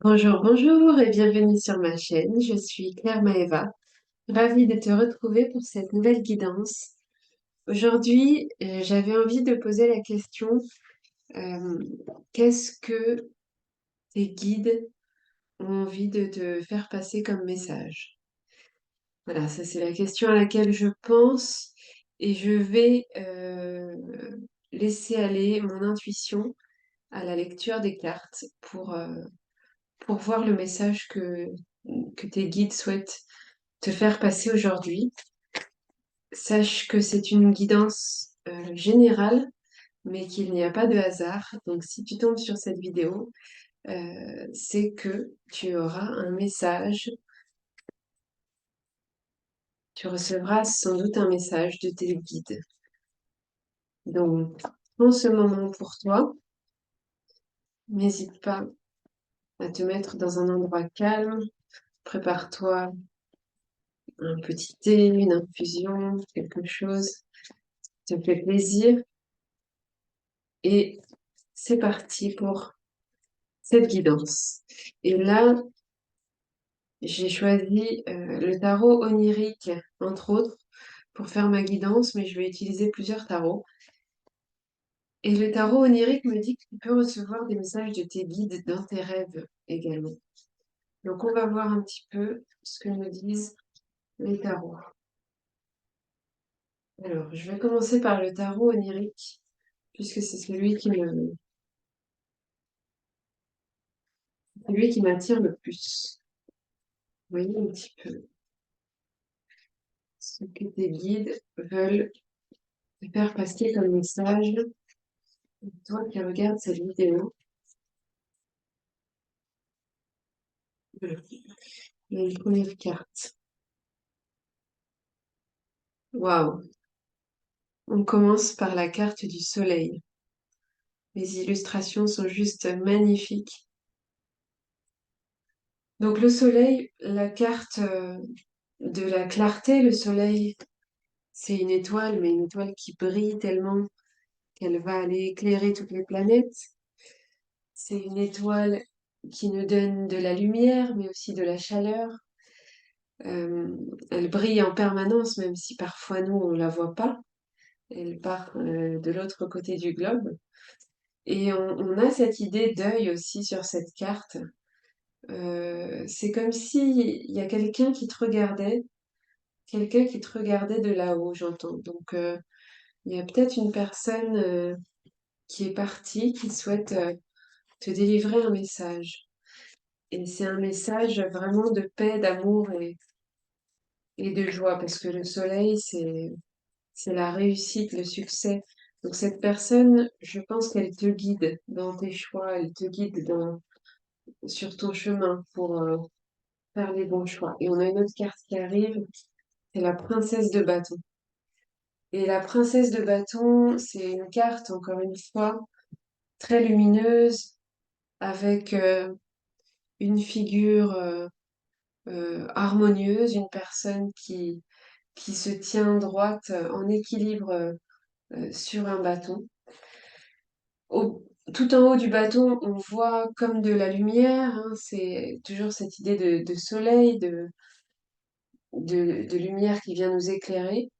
Bonjour, bonjour et bienvenue sur ma chaîne. Je suis Claire Maeva, ravie de te retrouver pour cette nouvelle guidance. Aujourd'hui, j'avais envie de poser la question, euh, qu'est-ce que tes guides ont envie de te faire passer comme message? Voilà, ça c'est la question à laquelle je pense et je vais laisser aller mon intuition à la lecture des cartes pour voir le message que tes guides souhaitent te faire passer aujourd'hui. Sache que c'est une guidance générale, mais qu'il n'y a pas de hasard. Donc si tu tombes sur cette vidéo, c'est que tu auras un message, tu recevras sans doute un message de tes guides. Donc, prends ce moment pour toi. N'hésite pas à te mettre dans un endroit calme. Prépare-toi un petit thé, une infusion, quelque chose qui te fait plaisir. Et c'est parti pour cette guidance. Et là, j'ai choisi le tarot onirique, entre autres, pour faire ma guidance, mais je vais utiliser plusieurs tarots. Et le tarot onirique me dit que tu peux recevoir des messages de tes guides dans tes rêves également. Donc, on va voir un petit peu ce que nous disent les tarots. Alors, je vais commencer par le tarot onirique, puisque c'est celui qui m'attire le plus. Vous voyez un petit peu ce que tes guides veulent te faire passer comme message. Toi qui regardes cette vidéo, voilà. Il y a une première carte. Waouh! On commence par la carte du soleil. Les illustrations sont juste magnifiques. Donc le soleil, la carte de la clarté, le soleil, c'est une étoile, mais une étoile qui brille tellement qu'elle va aller éclairer toutes les planètes. C'est une étoile qui nous donne de la lumière, mais aussi de la chaleur. Euh, Elle brille en permanence, même si parfois nous, on ne la voit pas. Elle part de l'autre côté du globe. Et on a cette idée d'œil aussi sur cette carte. C'est comme si il y a quelqu'un qui te regardait de là-haut, j'entends. Donc, il y a peut-être une personne qui est partie, qui souhaite te délivrer un message. Et c'est un message vraiment de paix, d'amour et de joie, parce que le soleil, c'est la réussite, le succès. Donc cette personne, je pense qu'elle te guide dans tes choix, elle te guide sur ton chemin pour faire les bons choix. Et on a une autre carte qui arrive, c'est la princesse de bâton. Et la princesse de bâton, c'est une carte, encore une fois, très lumineuse, avec une figure harmonieuse, une personne qui se tient droite, en équilibre sur un bâton. Tout en haut du bâton, on voit comme de la lumière, hein, c'est toujours cette idée de soleil, de lumière qui vient nous éclairer.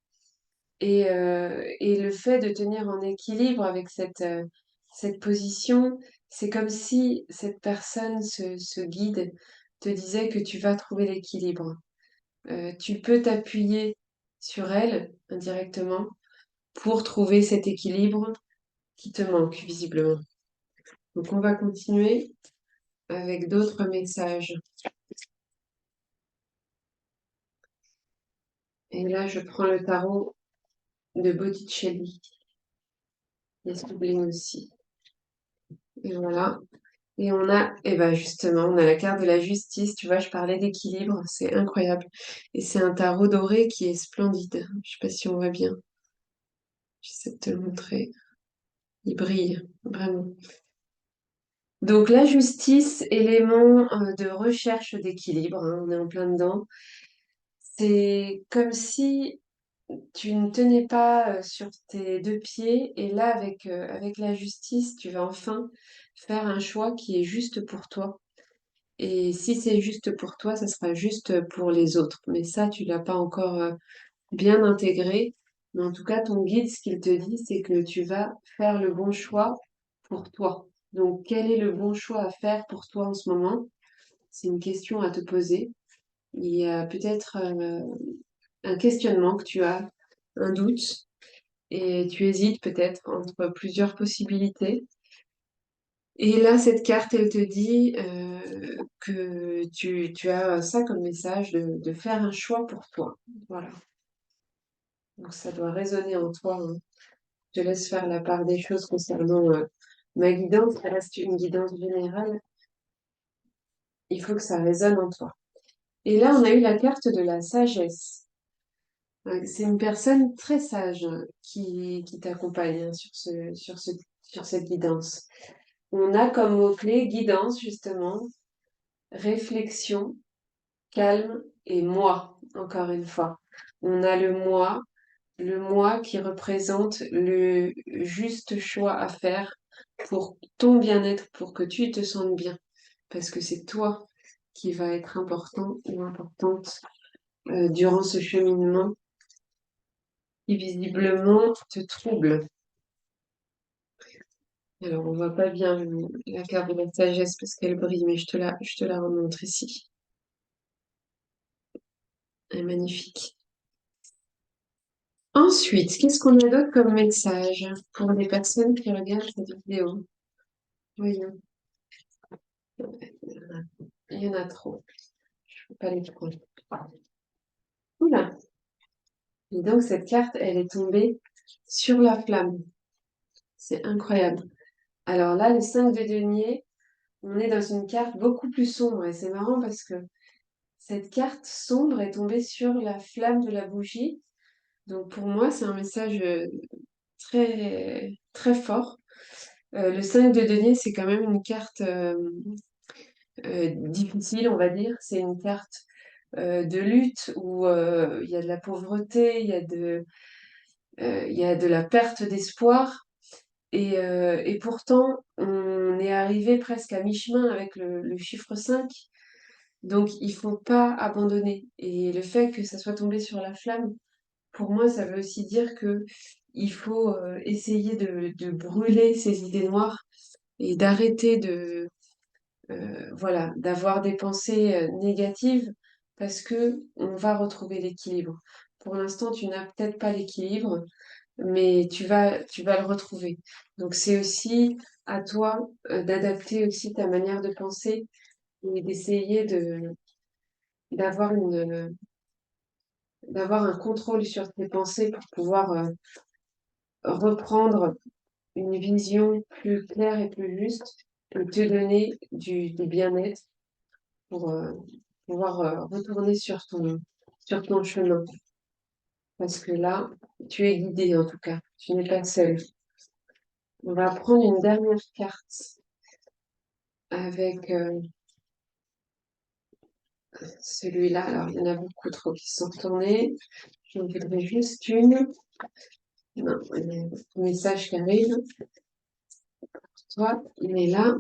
Et le fait de tenir en équilibre avec cette position, c'est comme si cette personne, ce guide, te disait que tu vas trouver l'équilibre. Tu peux t'appuyer sur elle indirectement pour trouver cet équilibre qui te manque visiblement. Donc on va continuer avec d'autres messages. Et là, je prends le tarot de Botticelli. Il y a Stubling aussi. Et voilà. Et on a, et ben justement, on a la carte de la justice. Tu vois, je parlais d'équilibre. C'est incroyable. Et c'est un tarot doré qui est splendide. Je sais pas si on voit bien. J'essaie de te le montrer. Il brille, vraiment. Donc la justice, élément de recherche d'équilibre, hein, on est en plein dedans. C'est comme si tu ne tenais pas sur tes deux pieds et là, avec la justice, tu vas enfin faire un choix qui est juste pour toi. Et si c'est juste pour toi, ça sera juste pour les autres. Mais ça, tu l'as pas encore bien intégré. Mais en tout cas, ton guide, ce qu'il te dit, c'est que tu vas faire le bon choix pour toi. Donc, quel est le bon choix à faire pour toi en ce moment? C'est une question à te poser. Il y a peut-être un questionnement que tu as, un doute, et tu hésites peut-être entre plusieurs possibilités. Et là, cette carte, elle te dit que tu as ça comme message de faire un choix pour toi. Voilà. Donc ça doit résonner en toi, hein. Je te laisse faire la part des choses concernant ma guidance. Ça reste une guidance générale. Il faut que ça résonne en toi. Et là, on a eu la carte de la sagesse. C'est une personne très sage qui t'accompagne hein, sur cette guidance. On a comme mot-clé guidance, justement, réflexion, calme et moi, encore une fois. On a le moi qui représente le juste choix à faire pour ton bien-être, pour que tu te sentes bien. Parce que c'est toi qui va être important ou importante durant ce cheminement qui visiblement te trouble. Alors, on voit pas bien la carte de la sagesse parce qu'elle brille, mais je te la remontre ici. Elle est magnifique. Ensuite, qu'est-ce qu'on a d'autre comme message pour les personnes qui regardent cette vidéo? Voyons, il y en a trop. Je ne peux pas les prendre. Oula! Et donc, cette carte, elle est tombée sur la flamme. C'est incroyable. Alors là, le 5 de denier, on est dans une carte beaucoup plus sombre. Et c'est marrant parce que cette carte sombre est tombée sur la flamme de la bougie. Donc, pour moi, c'est un message très, très fort. Le 5 de denier, c'est quand même une carte difficile, on va dire. C'est une carte de lutte où il y a de la pauvreté, il y a de la perte d'espoir. Et pourtant, on est arrivé presque à mi-chemin avec le chiffre 5. Donc, il faut pas abandonner. Et le fait que ça soit tombé sur la flamme, pour moi, ça veut aussi dire que il faut essayer de brûler ces idées noires et d'arrêter voilà, d'avoir des pensées négatives parce que on va retrouver l'équilibre. Pour l'instant, tu n'as peut-être pas l'équilibre, mais tu vas le retrouver. Donc, c'est aussi à toi d'adapter aussi ta manière de penser et d'essayer d'avoir d'avoir un contrôle sur tes pensées pour pouvoir reprendre une vision plus claire et plus juste et te donner du bien-être pour pouvoir retourner sur ton chemin. Parce que là, tu es guidé en tout cas, tu n'es pas seul. On va prendre une dernière carte avec celui-là. Alors, il y en a beaucoup trop qui sont tournés. J'en voudrais juste une. Non, il y a un message qui arrive. Toi, il est là.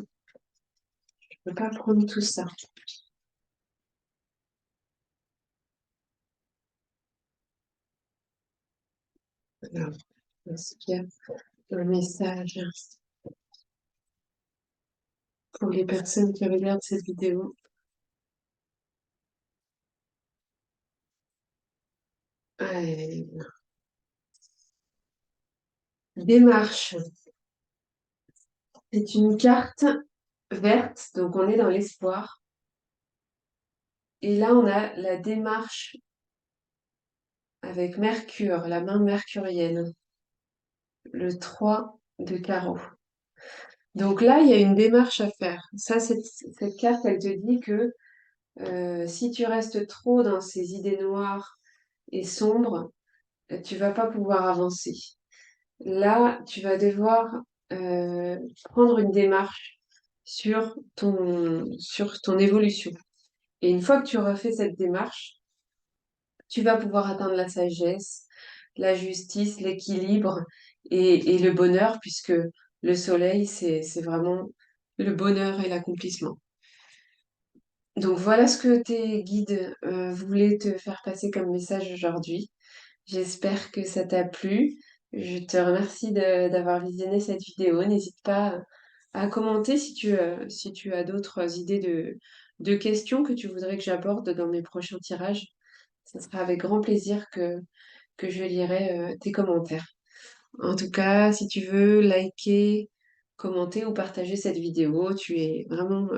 Je ne peux pas prendre tout ça. Alors, est-ce qu'il y a un message pour les personnes qui regardent cette vidéo? Allez, démarche. C'est une carte verte, donc on est dans l'espoir. Et là, on a la démarche avec Mercure, la main mercurienne, le 3 de carreau. Donc là, il y a une démarche à faire. Ça, cette carte, elle te dit que si tu restes trop dans ces idées noires et sombres, tu vas pas pouvoir avancer. Là, tu vas devoir euh, prendre une démarche sur ton évolution. Et une fois que tu auras fait cette démarche, tu vas pouvoir atteindre la sagesse, la justice, l'équilibre et le bonheur, puisque le soleil, c'est vraiment le bonheur et l'accomplissement. Donc voilà ce que tes guides voulaient te faire passer comme message aujourd'hui. J'espère que ça t'a plu. Je te remercie d'avoir visionné cette vidéo. N'hésite pas à commenter si tu as d'autres idées de questions que tu voudrais que j'aborde dans mes prochains tirages. Ce sera avec grand plaisir que je lirai tes commentaires. En tout cas, si tu veux liker, commenter ou partager cette vidéo, tu es vraiment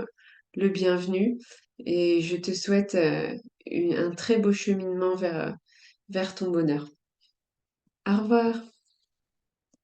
le bienvenu et je te souhaite un très beau cheminement vers ton bonheur. Au revoir.